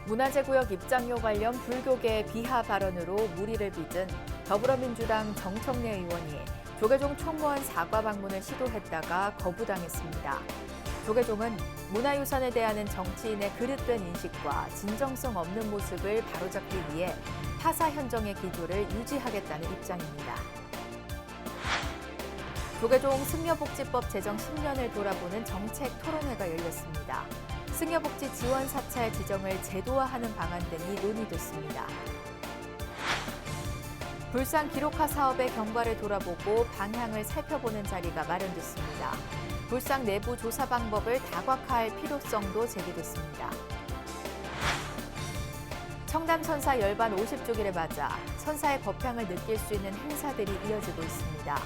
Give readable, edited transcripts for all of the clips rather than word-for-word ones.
문화재구역 입장료 관련 불교계 비하 발언으로 물의를 빚은 더불어민주당 정청래 의원이 조계종 총무원 사과 방문을 시도했다가 거부당했습니다. 조계종은 문화유산에 대한 정치인의 그릇된 인식과 진정성 없는 모습을 바로잡기 위해 파사 현정의 기조를 유지하겠다는 입장입니다. 조계종 승려복지법 제정 10년을 돌아보는 정책 토론회가 열렸습니다. 승려복지 지원 사찰 지정을 제도화하는 방안 등이 논의됐습니다. 불상 기록화 사업의 경과를 돌아보고 방향을 살펴보는 자리가 마련됐습니다. 불상 내부 조사 방법을 다각화할 필요성도 제기됐습니다. 청담 선사 열반 50주기를 맞아 선사의 법향을 느낄 수 있는 행사들이 이어지고 있습니다.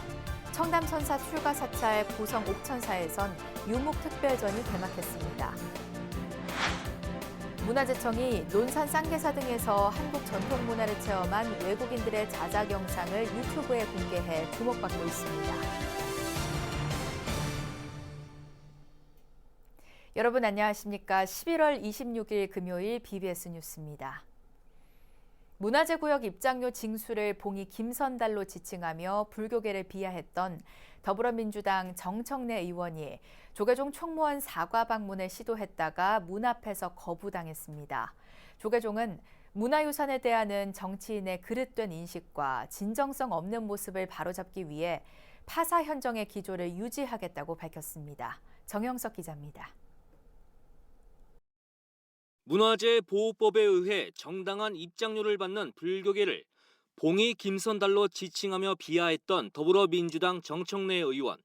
청담 선사 출가 사찰 고성 옥천사에선 유목특별전이 개막했습니다. 문화재청이 논산 쌍계사 등에서 한국 전통문화를 체험한 외국인들의 자작 영상을 유튜브에 공개해 주목받고 있습니다. 여러분 안녕하십니까? 11월 26일 금요일 BBS 뉴스입니다. 문화재구역 입장료 징수를 봉이 김선달로 지칭하며 불교계를 비하했던 더불어민주당 정청래 의원이 조계종 총무원 사과 방문을 시도했다가 문 앞에서 거부당했습니다. 조계종은 문화유산에 대한 정치인의 그릇된 인식과 진정성 없는 모습을 바로잡기 위해 파사 현정의 기조를 유지하겠다고 밝혔습니다. 정영석 기자입니다. 문화재보호법에 의해 정당한 입장료를 받는 불교계를 봉이 김선달로 지칭하며 비하했던 더불어민주당 정청래 의원.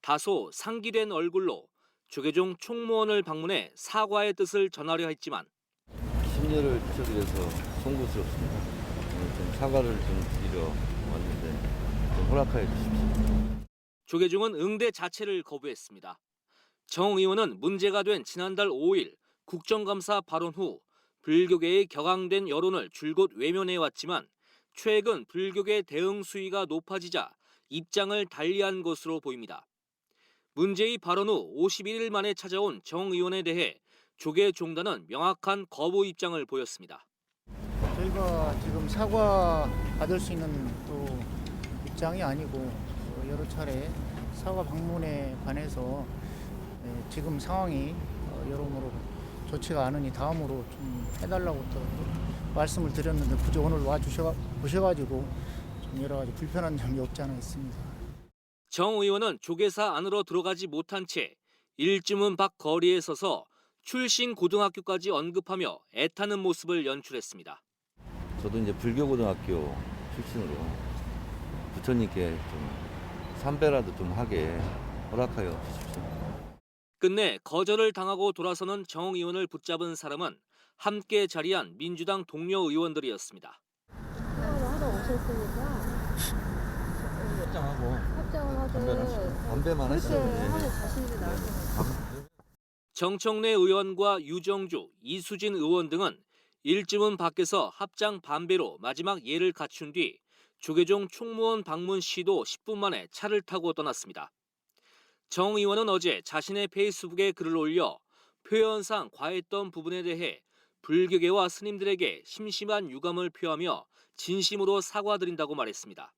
다소 상기된 얼굴로 조계종 총무원을 방문해 사과의 뜻을 전하려 했지만 심려를 끼쳐드려서 송구스럽습니다. 오늘 좀 사과를 좀 드리러 왔는데 좀 허락하여 주십시오. 조계종은 응대 자체를 거부했습니다. 정 의원은 문제가 된 지난달 5일 국정감사 발언 후 불교계의 격앙된 여론을 줄곧 외면해왔지만 최근 불교계 대응 수위가 높아지자 입장을 달리한 것으로 보입니다. 문제의 발언 후 51일 만에 찾아온 정 의원에 대해 조계종단은 명확한 거부 입장을 보였습니다. 저희가 지금 사과 받을 수 있는 또 입장이 아니고 여러 차례 사과 방문에 관해서 지금 상황이 여러모로 좋지가 않으니 다음으로 좀 해달라고 또 말씀을 드렸는데 굳이 오늘 와주셔가지고 좀 여러 가지 불편한 점이 없지 않아 있습니다. 정 의원은 조계사 안으로 들어가지 못한 채 일주문 밖 거리에 서서 출신 고등학교까지 언급하며 애타는 모습을 연출했습니다. 저도 이제 불교고등학교 출신으로 부처님께 좀 삼배라도 좀 하게 허락하여 주십시오. 끝내 거절을 당하고 돌아서는 정 의원을 붙잡은 사람은 함께 자리한 민주당 동료 의원들이었습니다. 하러 오셨으니까 합장을 하고 담배를 하시고 담배만 그렇게 하시면 하고 가시는 게 나을 것 같아요. 정청래 의원과 유정주, 이수진 의원 등은 일주문 밖에서 합장 반배로 마지막 예를 갖춘 뒤 조계종 총무원 방문 시도 10분 만에 차를 타고 떠났습니다. 정 의원은 어제 자신의 페이스북에 글을 올려 표현상 과했던 부분에 대해 불교계와 스님들에게 심심한 유감을 표하며 진심으로 사과드린다고 말했습니다.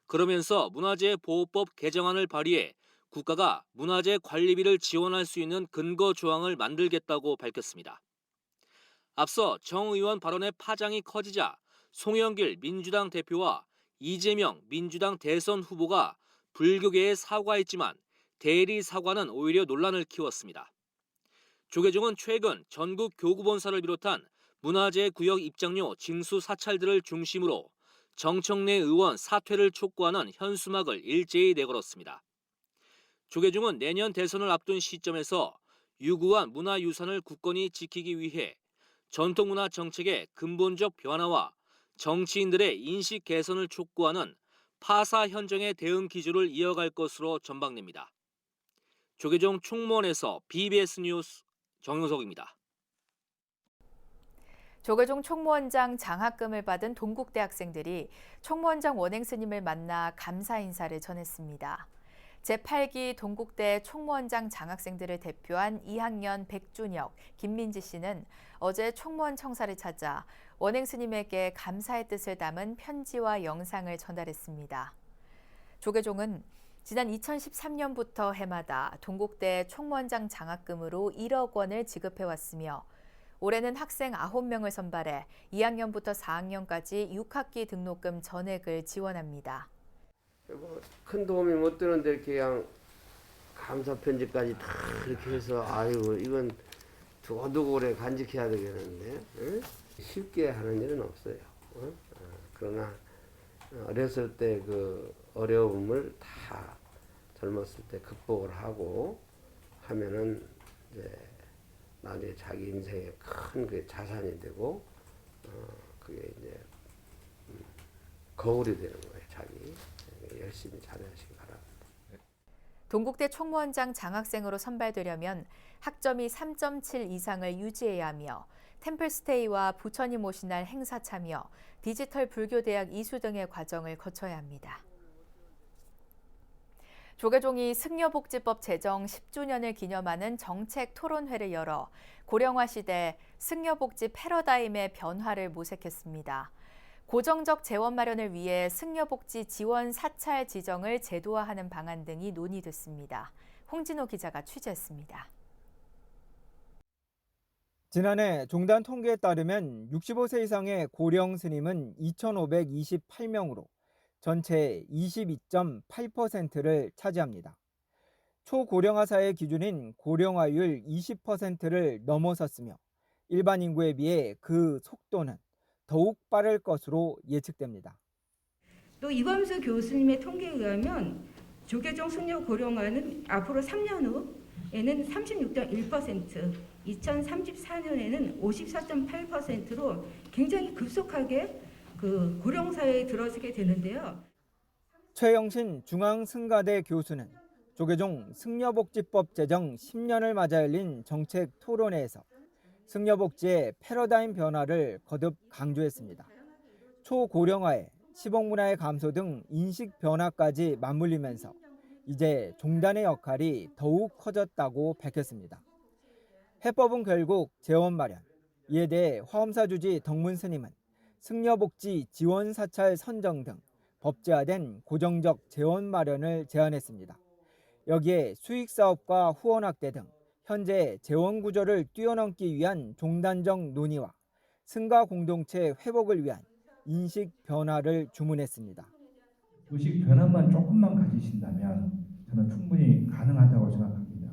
그러면서 문화재보호법 개정안을 발의해 국가가 문화재 관리비를 지원할 수 있는 근거 조항을 만들겠다고 밝혔습니다. 앞서 정 의원 발언의 파장이 커지자 송영길 민주당 대표와 이재명 민주당 대선 후보가 불교계에 사과했지만 대리 사과는 오히려 논란을 키웠습니다. 조계종은 최근 전국 교구본사를 비롯한 문화재 구역 입장료 징수 사찰들을 중심으로 정청래 의원 사퇴를 촉구하는 현수막을 일제히 내걸었습니다. 조계종은 내년 대선을 앞둔 시점에서 유구한 문화유산을 굳건히 지키기 위해 전통문화 정책의 근본적 변화와 정치인들의 인식 개선을 촉구하는 파사 현정의 대응 기조를 이어갈 것으로 전망됩니다. 조계종 총무원에서 BBS 뉴스 정용석입니다. 조계종 총무원장 장학금을 받은 동국대 학생들이 총무원장 원행 스님을 만나 감사 인사를 전했습니다. 제8기 동국대 총무원장 장학생들을 대표한 2학년 백준혁, 김민지 씨는 어제 총무원 청사를 찾아 원행 스님에게 감사의 뜻을 담은 편지와 영상을 전달했습니다. 조계종은 지난 2013년부터 해마다 동국대 총무원장 장학금으로 1억 원을 지급해왔으며 올해는 학생 9명을 선발해 2학년부터 4학년까지 6학기 등록금 전액을 지원합니다. 큰 도움이 못 되는데 이렇게 그냥 감사 편지까지 다 이렇게 해서 아유 이건 두고두고 오래 간직해야 되겠는데 응? 쉽게 하는 일은 없어요. 응? 그러나 어렸을 때 그 어려움을 다 젊었을 때 극복을 하고 하면은 이제 나중에 자기 인생의 큰 그 자산이 되고 그게 이제 거울이 되는 거예요. 자기 열심히 잘하시기 바랍니다. 동국대 총무원장 장학생으로 선발되려면 학점이 3.7 이상을 유지해야 하며 템플스테이와 부처님 오신 날 행사 참여, 디지털 불교대학 이수 등의 과정을 거쳐야 합니다. 조계종이 승려복지법 제정 10주년을 기념하는 정책 토론회를 열어 고령화 시대 승려복지 패러다임의 변화를 모색했습니다. 고정적 재원 마련을 위해 승려복지 지원 사찰 지정을 제도화하는 방안 등이 논의됐습니다. 홍진호 기자가 취재했습니다. 지난해 종단 통계에 따르면 65세 이상의 고령 스님은 2,528명으로 전체의 22.8%를 차지합니다. 초고령화 사회 기준인 고령화율 20%를 넘어섰으며 일반 인구에 비해 그 속도는 더욱 빠를 것으로 예측됩니다. 또 이범수 교수님의 통계에 의하면 조계종 승려 고령화는 앞으로 3년 후에는 36.1%, 2034년에는 54.8%로 굉장히 급속하게 그 고령 사회에 들어서게 되는데요. 최영신 중앙승가대 교수는 조계종 승려복지법 제정 10년을 맞아 열린 정책 토론회에서 승려복지의 패러다임 변화를 거듭 강조했습니다. 초고령화에 시복문화의 감소 등 인식 변화까지 맞물리면서 이제 종단의 역할이 더욱 커졌다고 밝혔습니다. 해법은 결국 재원 마련. 이에 대해 화엄사 주지 덕문 스님은 승려복지 지원 사찰 선정 등 법제화된 고정적 재원 마련을 제안했습니다. 여기에 수익사업과 후원 확대 등 현재 재원 구조를 뛰어넘기 위한 종단적 논의와 승가 공동체 회복을 위한 인식 변화를 주문했습니다. 의식 변화만 조금만 가지신다면 저는 충분히 가능하다고 생각합니다.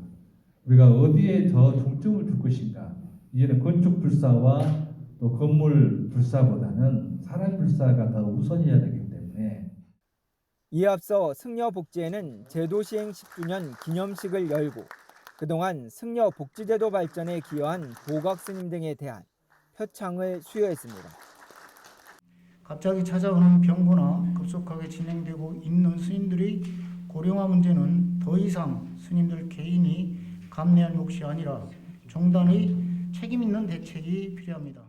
우리가 어디에 더 중점을 둘 것인가? 이제는 건축 불사와 또 건물 불사보다는 사람 불사가 더 우선이어야 되기 때문에 이에 앞서 승려복지회는 제도 시행 10주년 기념식을 열고 그동안 승려복지제도 발전에 기여한 도각스님 등에 대한 표창을 수여했습니다. 갑자기 찾아오는 병고나 급속하게 진행되고 있는 스님들의 고령화 문제는 더 이상 스님들 개인이 감내할 몫이 아니라 종단의 책임 있는 대책이 필요합니다.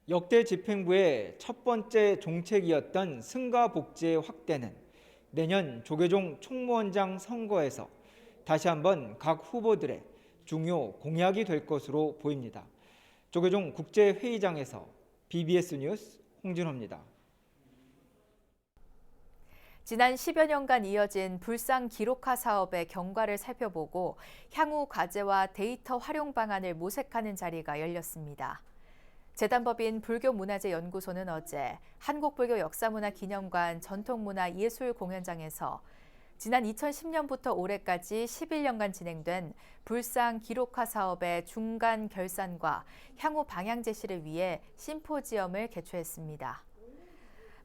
역대 집행부의 첫 번째 종책이었던 승가복지의 확대는 내년 조계종 총무원장 선거에서 다시 한번 각 후보들의 중요 공약이 될 것으로 보입니다. 조계종 국제회의장에서 BBS 뉴스 홍진호입니다. 지난 10여 년간 이어진 불상 기록화 사업의 경과를 살펴보고 향후 과제와 데이터 활용 방안을 모색하는 자리가 열렸습니다. 재단법인 불교문화재연구소는 어제 한국불교역사문화기념관 전통문화예술공연장에서 지난 2010년부터 올해까지 11년간 진행된 불상 기록화 사업의 중간 결산과 향후 방향 제시를 위해 심포지엄을 개최했습니다.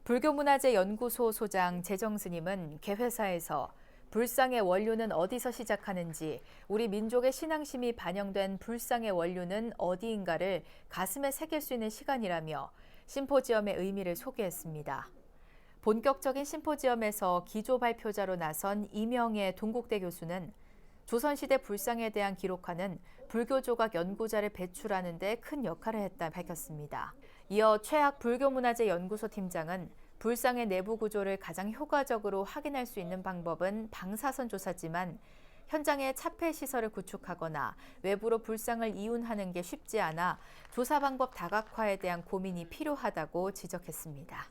불교문화재연구소 소장 재정스님은 개회사에서 불상의 원료는 어디서 시작하는지, 우리 민족의 신앙심이 반영된 불상의 원료는 어디인가를 가슴에 새길 수 있는 시간이라며 심포지엄의 의미를 소개했습니다. 본격적인 심포지엄에서 기조 발표자로 나선 이명애 동국대 교수는 조선시대 불상에 대한 기록화는 불교조각 연구자를 배출하는 데 큰 역할을 했다 밝혔습니다. 이어 최학 불교문화재연구소 팀장은 불상의 내부 구조를 가장 효과적으로 확인할 수 있는 방법은 방사선 조사지만 현장에 차폐 시설을 구축하거나 외부로 불상을 이운하는 게 쉽지 않아 조사 방법 다각화에 대한 고민이 필요하다고 지적했습니다.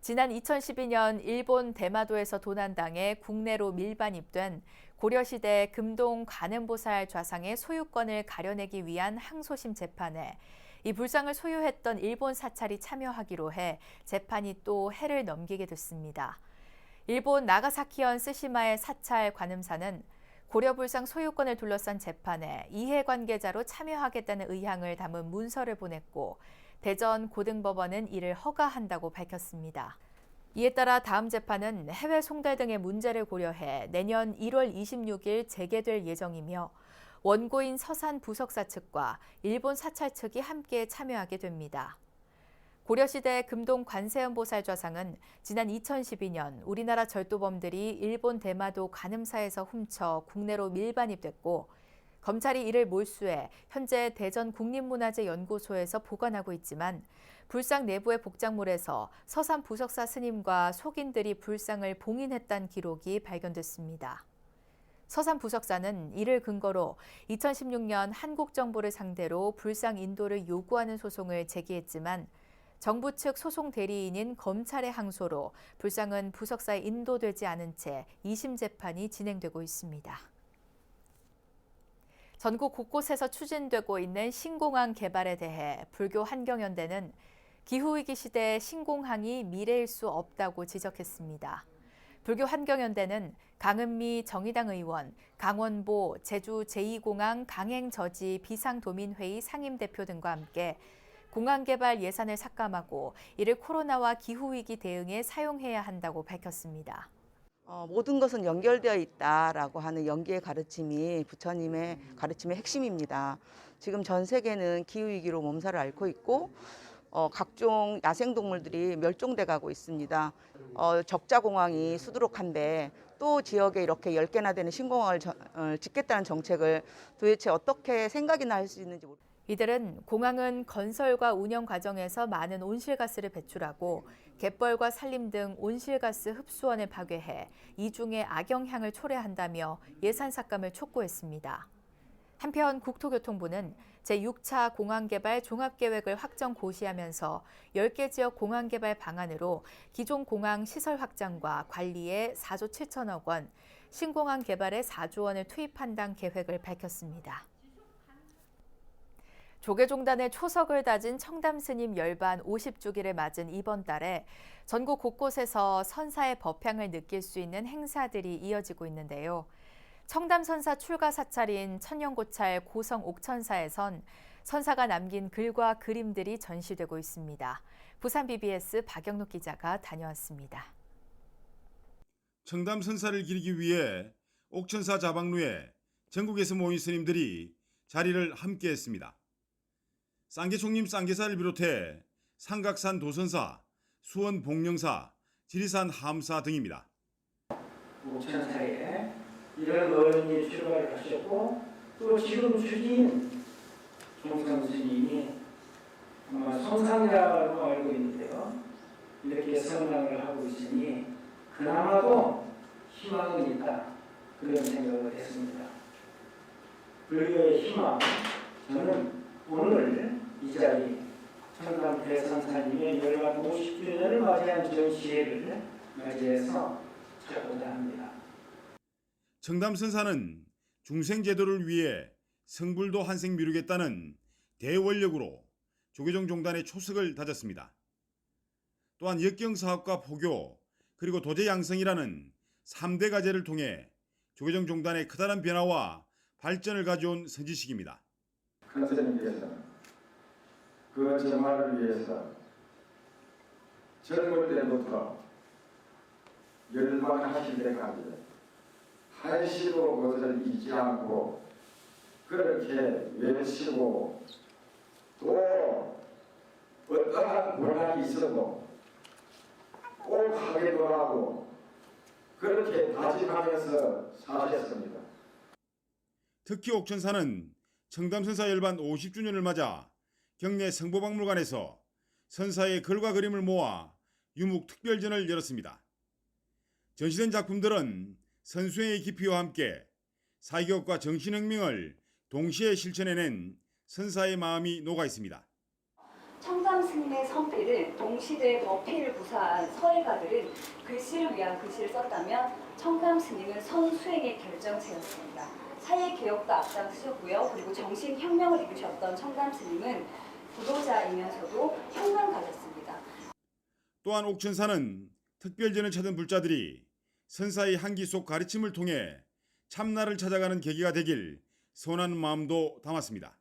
지난 2012년 일본 대마도에서 도난당해 국내로 밀반입된 고려시대 금동 관음보살 좌상의 소유권을 가려내기 위한 항소심 재판에 이 불상을 소유했던 일본 사찰이 참여하기로 해 재판이 또 해를 넘기게 됐습니다. 일본 나가사키현 스시마의 사찰 관음사는 고려불상 소유권을 둘러싼 재판에 이해관계자로 참여하겠다는 의향을 담은 문서를 보냈고 대전 고등법원은 이를 허가한다고 밝혔습니다. 이에 따라 다음 재판은 해외 송달 등의 문제를 고려해 내년 1월 26일 재개될 예정이며 원고인 서산 부석사 측과 일본 사찰 측이 함께 참여하게 됩니다. 고려시대 금동 관세음보살 좌상은 지난 2012년 우리나라 절도범들이 일본 대마도 관음사에서 훔쳐 국내로 밀반입됐고 검찰이 이를 몰수해 현재 대전 국립문화재연구소에서 보관하고 있지만 불상 내부의 복장물에서 서산 부석사 스님과 속인들이 불상을 봉인했다는 기록이 발견됐습니다. 서산 부석사는 이를 근거로 2016년 한국 정부를 상대로 불상 인도를 요구하는 소송을 제기했지만 정부 측 소송 대리인인 검찰의 항소로 불상은 부석사에 인도되지 않은 채 2심 재판이 진행되고 있습니다. 전국 곳곳에서 추진되고 있는 신공항 개발에 대해 불교 환경연대는 기후위기 시대에 신공항이 미래일 수 없다고 지적했습니다. 불교 환경연대는 강은미 정의당 의원, 강원보 제주 제2공항 강행저지 비상도민회의 상임대표 등과 함께 공항 개발 예산을 삭감하고 이를 코로나와 기후위기 대응에 사용해야 한다고 밝혔습니다. 모든 것은 연결되어 있다라고 하는 연계의 가르침이 부처님의 가르침의 핵심입니다. 지금 전 세계는 기후위기로 몸살을 앓고 있고 각종 야생동물들이 멸종돼 가고 있습니다. 적자공항이 수두룩한데 또 지역에 이렇게 10개나 되는 신공항을 짓겠다는 정책을 도대체 어떻게 생각이나 할 수 있는지 모르겠습니다. 이들은 공항은 건설과 운영 과정에서 많은 온실가스를 배출하고 갯벌과 산림 등 온실가스 흡수원을 파괴해 이중의 악영향을 초래한다며 예산 삭감을 촉구했습니다. 한편 국토교통부는 제6차 공항개발 종합계획을 확정 고시하면서 10개 지역 공항개발 방안으로 기존 공항 시설 확장과 관리에 4조 7천억 원, 신공항 개발에 4조 원을 투입한다는 계획을 밝혔습니다. 조계종단의 초석을 다진 청담스님 열반 50주기를 맞은 이번 달에 전국 곳곳에서 선사의 법향을 느낄 수 있는 행사들이 이어지고 있는데요. 청담선사 출가 사찰인 천년고찰 고성 옥천사에선 선사가 남긴 글과 그림들이 전시되고 있습니다. 부산 BBS 박영록 기자가 다녀왔습니다. 청담선사를 기리기 위해 옥천사 자방루에 전국에서 모인 스님들이 자리를 함께했습니다. 쌍계총림 쌍계사를 비롯해 상각산 도선사, 수원 복령사, 지리산 함사 등입니다. 옥천사에 이런 어른이 출가를 하셨고 또 지금 주진 종성 스님이 아마 성상이라고 알고 있는데요. 이렇게 성당을 하고 있으니 그나마도 희망은 있다 그런 생각을 했습니다. 불교의 희망, 저는 오늘 이 자리 청담 대선사님의 열반 50주년을 맞이한 전시회를 맞이해서 찾고자 합니다. 청담선사는 중생제도를 위해 성불도 한생 미루겠다는 대원력으로 조계종 종단의 초석을 다졌습니다. 또한 역경사업과 포교 그리고 도제양성이라는 3대 과제를 통해 조계종 종단의 커다란 변화와 발전을 가져온 선지식입니다. 큰 스님께서는 그 정화를 위해서 젊을 때부터 열망하실 때까지 한시도 그것을 잊지 않고 그렇게 외치고 또 어떠한 고난이 있어도 꼭 하기도 하고 그렇게 다짐하면서 사셨습니다. 특히 옥천사는 청담선사 열반 50주년을 맞아 경내 성보박물관에서 선사의 글과 그림을 모아 유목 특별전을 열었습니다. 전시된 작품들은 선수행의 깊이와 함께 사기업과 정신혁명을 동시에 실천해낸 선사의 마음이 녹아 있습니다. 청담 스님의 선필을 동시대에 더 피를 부사한 서예가들은 글씨를 위한 글씨를 썼다면 청담 스님은 선수행의 결정체였습니다. 사회 개혁도 앞장서셨고요. 그리고 정신혁명을 이루셨던 청담 스님은 부도자이면서도 혁명가셨습니다. 또한 옥천사는 특별전을 찾은 불자들이 선사의 한기 속 가르침을 통해 참나를 찾아가는 계기가 되길 선한 마음도 담았습니다.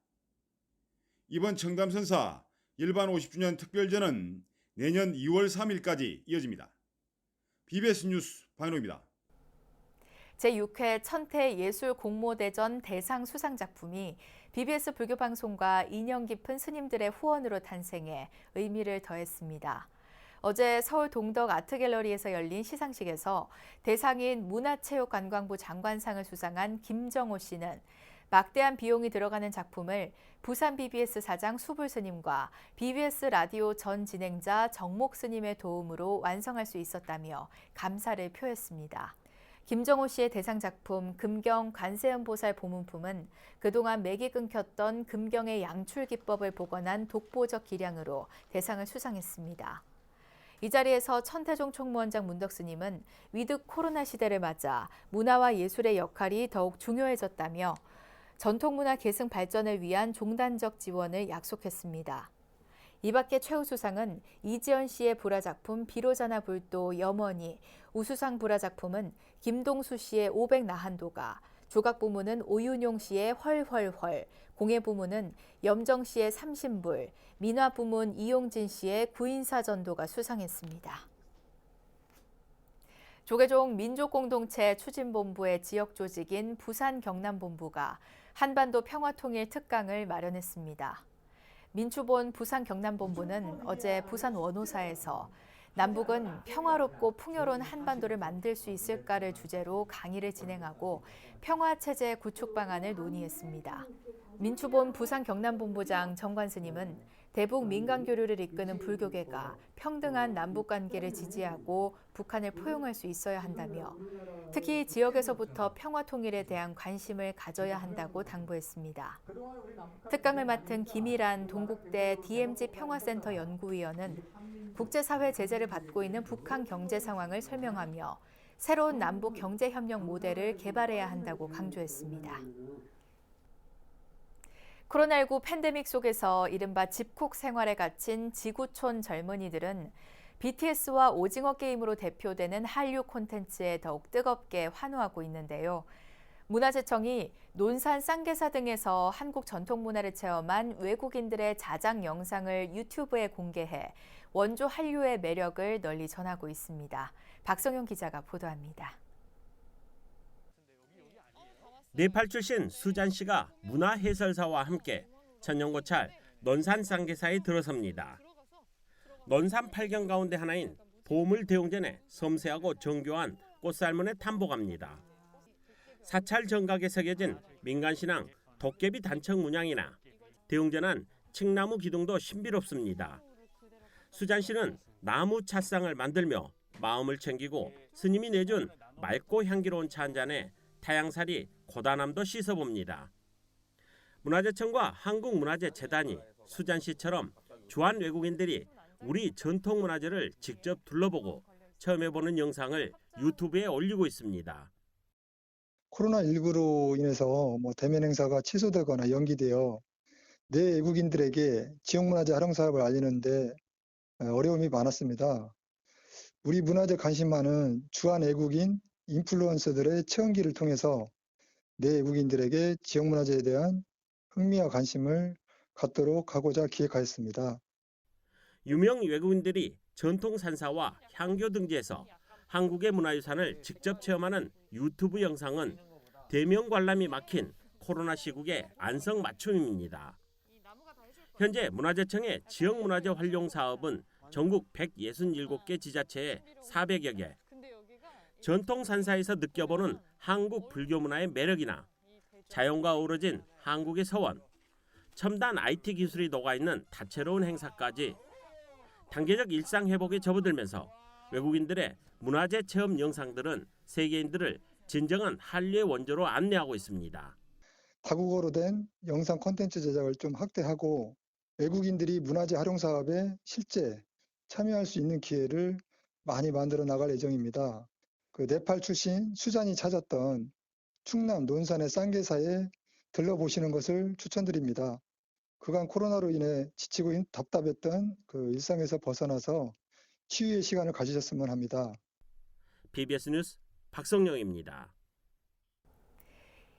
이번 청담선사 일반 50주년 특별전은 내년 2월 3일까지 이어집니다. BBS 뉴스 박인호입니다. 제6회 천태예술공모대전 대상 수상 작품이 BBS 불교방송과 인연 깊은 스님들의 후원으로 탄생해 의미를 더했습니다. 어제 서울 동덕 아트갤러리에서 열린 시상식에서 대상인 문화체육관광부 장관상을 수상한 김정호 씨는 막대한 비용이 들어가는 작품을 부산 BBS 사장 수불 스님과 BBS 라디오 전 진행자 정목 스님의 도움으로 완성할 수 있었다며 감사를 표했습니다. 김정호 씨의 대상 작품 금경 관세음보살 보문품은 그동안 맥이 끊겼던 금경의 양출 기법을 복원한 독보적 기량으로 대상을 수상했습니다. 이 자리에서 천태종 총무원장 문덕 스님은 위드 코로나 시대를 맞아 문화와 예술의 역할이 더욱 중요해졌다며 전통문화 계승 발전을 위한 종단적 지원을 약속했습니다. 이 밖에 최우수상은 이지연 씨의 불화작품 비로자나 불도 염원이, 우수상 불화작품은 김동수 씨의 500 나한도가, 조각 부문은 오윤용 씨의 헐헐헐, 공예 부문은 염정 씨의 삼신불, 민화 부문 이용진 씨의 구인사전도가 수상했습니다. 조계종 민족공동체 추진본부의 지역 조직인 부산 경남본부가 한반도 평화통일 특강을 마련했습니다. 민추본 부산 경남본부는 어제 부산 원호사에서 남북은 평화롭고 풍요로운 한반도를 만들 수 있을까를 주제로 강의를 진행하고 평화체제 구축 방안을 논의했습니다. 민추본 부산 경남본부장 정관 스님은 대북 민간교류를 이끄는 불교계가 평등한 남북관계를 지지하고 북한을 포용할 수 있어야 한다며 특히 지역에서부터 평화통일에 대한 관심을 가져야 한다고 당부했습니다. 특강을 맡은 김일한 동국대 DMZ 평화센터 연구위원은 국제사회 제재를 받고 있는 북한 경제 상황을 설명하며 새로운 남북 경제협력 모델을 개발해야 한다고 강조했습니다. 코로나19 팬데믹 속에서 이른바 집콕 생활에 갇힌 지구촌 젊은이들은 BTS와 오징어 게임으로 대표되는 한류 콘텐츠에 더욱 뜨겁게 환호하고 있는데요. 문화재청이 논산 쌍계사 등에서 한국 전통문화를 체험한 외국인들의 자작 영상을 유튜브에 공개해 원조 한류의 매력을 널리 전하고 있습니다. 박성용 기자가 보도합니다. 네팔 출신 수잔 씨가 문화 해설사와 함께 천연고찰 논산 쌍계사에 들어섭니다. 논산 8경 가운데 하나인 보물 대웅전에 섬세하고 정교한 꽃살문에 탐복합니다. 사찰 정각에 새겨진 민간신앙 도깨비 단청 문양이나 대웅전한 칡나무 기둥도 신비롭습니다. 수잔 씨는 나무 찻상을 만들며 마음을 챙기고 스님이 내준 맑고 향기로운 차 한 잔에 타양살이 고단함도 씻어봅니다. 문화재청과 한국문화재재단이 수잔 씨처럼 주한 외국인들이 우리 전통문화재를 직접 둘러보고 체험해보는 영상을 유튜브에 올리고 있습니다. 코로나19로 인해서 대면 행사가 취소되거나 연기되어 내외국인들에게 지역문화재 활용 사업을 알리는데 어려움이 많았습니다. 우리 문화재 관심 많은 주한 외국인 인플루언서들의 체험기를 통해서 내외국인들에게 지역문화재에 대한 흥미와 관심을 갖도록 하고자 기획하였습니다. 유명 외국인들이 전통 산사와 향교 등지에서 한국의 문화유산을 직접 체험하는 유튜브 영상은 대면 관람이 막힌 코로나 시국의 안성맞춤입니다. 현재 문화재청의 지역문화재 활용 사업은 전국 167개 지자체에 400여 개. 전통 산사에서 느껴보는 한국 불교 문화의 매력이나 자연과 어우러진 한국의 서원, 첨단 IT 기술이 녹아있는 다채로운 행사까지 단계적 일상 회복에 접어들면서 외국인들의 문화재 체험 영상들은 세계인들을 진정한 한류의 원조로 안내하고 있습니다. 다국어로 된 영상 콘텐츠 제작을 좀 확대하고 외국인들이 문화재 활용 사업에 실제 참여할 수 있는 기회를 많이 만들어 나갈 예정입니다. 네팔 출신 수잔이 찾았던 충남 논산의 쌍계사에 들러보시는 것을 추천드립니다. 그간 코로나로 인해 지치고 답답했던 일상에서 벗어나서 치유의 시간을 가지셨으면 합니다. BBS 뉴스 박성영입니다.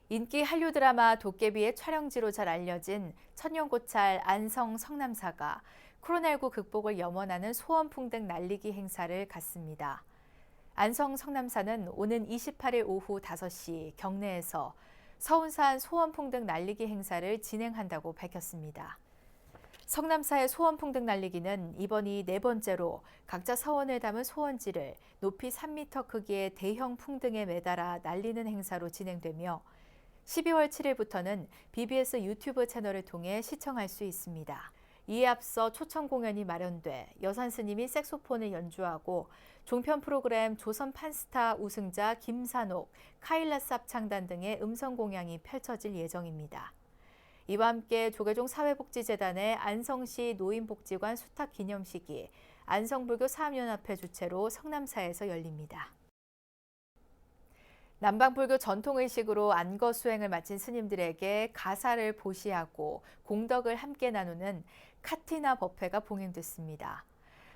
인기 한류 드라마 도깨비의 촬영지로 잘 알려진 천년고찰 안성 성남사가 코로나19 극복을 염원하는 소원풍등 날리기 행사를 갖습니다. 안성 성남사는 오는 28일 오후 5시 경내에서 서운산 소원풍등 날리기 행사를 진행한다고 밝혔습니다. 성남사의 소원풍등 날리기는 이번이 4번째로 각자 서원을 담은 소원지를 높이 3m 크기의 대형 풍등에 매달아 날리는 행사로 진행되며 12월 7일부터는 BBS 유튜브 채널을 통해 시청할 수 있습니다. 이에 앞서 초청 공연이 마련돼 여산 스님이 색소폰을 연주하고 종편 프로그램 조선 판스타 우승자 김산옥, 카일라스 합창단 등의 음성 공양이 펼쳐질 예정입니다. 이와 함께 조계종 사회복지재단의 안성시 노인복지관 수탁 기념식이 안성불교 사업연합회 주최로 성남사에서 열립니다. 남방불교 전통의식으로 안거 수행을 마친 스님들에게 가사를 보시하고 공덕을 함께 나누는 카티나 법회가 봉행됐습니다.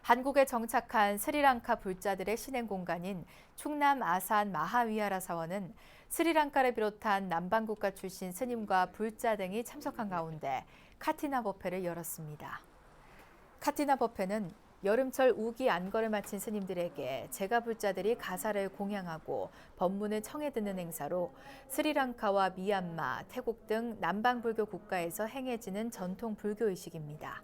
한국에 정착한 스리랑카 불자들의 신행 공간인 충남 아산 마하위하라 사원은 스리랑카를 비롯한 남방국가 출신 스님과 불자 등이 참석한 가운데 카티나 법회를 열었습니다. 카티나 법회는 여름철 우기 안거를 마친 스님들에게 제가 불자들이 가사를 공양하고 법문을 청해 듣는 행사로 스리랑카와 미얀마, 태국 등 남방불교 국가에서 행해지는 전통 불교의식입니다.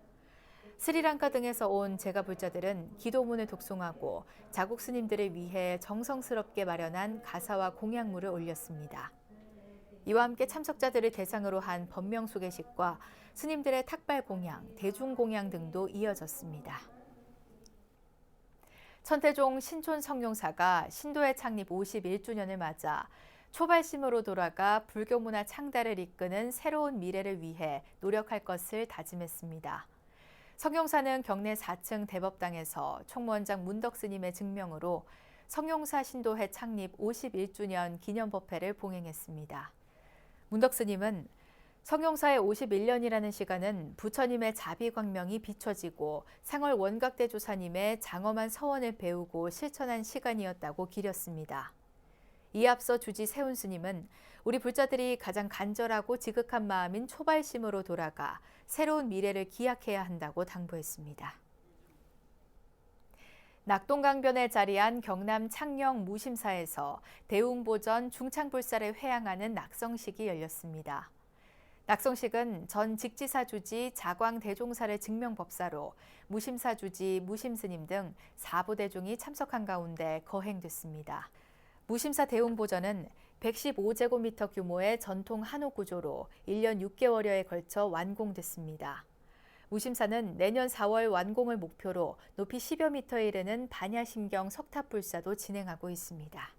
스리랑카 등에서 온 제가 불자들은 기도문을 독송하고 자국 스님들을 위해 정성스럽게 마련한 가사와 공양물을 올렸습니다. 이와 함께 참석자들을 대상으로 한 법명 소개식과 스님들의 탁발 공양, 대중 공양 등도 이어졌습니다. 천태종 신촌 성룡사가 신도의 창립 51주년을 맞아 초발심으로 돌아가 불교 문화 창달을 이끄는 새로운 미래를 위해 노력할 것을 다짐했습니다. 성룡사는 경내 4층 대법당에서 총무원장 문덕 스님의 증명으로 성룡사 신도회 창립 51주년 기념법회를 봉행했습니다. 문덕 스님은 성룡사의 51년이라는 시간은 부처님의 자비광명이 비춰지고 상월 원각대조사님의 장엄한 서원을 배우고 실천한 시간이었다고 기렸습니다. 이에 앞서 주지 세운 스님은 우리 불자들이 가장 간절하고 지극한 마음인 초발심으로 돌아가 새로운 미래를 기약해야 한다고 당부했습니다. 낙동강변에 자리한 경남 창녕 무심사에서 대웅보전 중창불사를 회양하는 낙성식이 열렸습니다. 낙성식은 전 직지사 주지 자광대종사를 증명법사로 무심사 주지 무심스님 등 4부대종이 참석한 가운데 거행됐습니다. 무심사 대웅보전은 115제곱미터 규모의 전통 한옥 구조로 1년 6개월여에 걸쳐 완공됐습니다. 무심사는 내년 4월 완공을 목표로 높이 10여 미터에 이르는 반야심경 석탑불사도 진행하고 있습니다.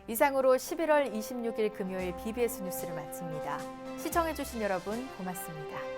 이상으로 11월 26일 금요일 BBS 뉴스를 마칩니다. 시청해주신 여러분 고맙습니다.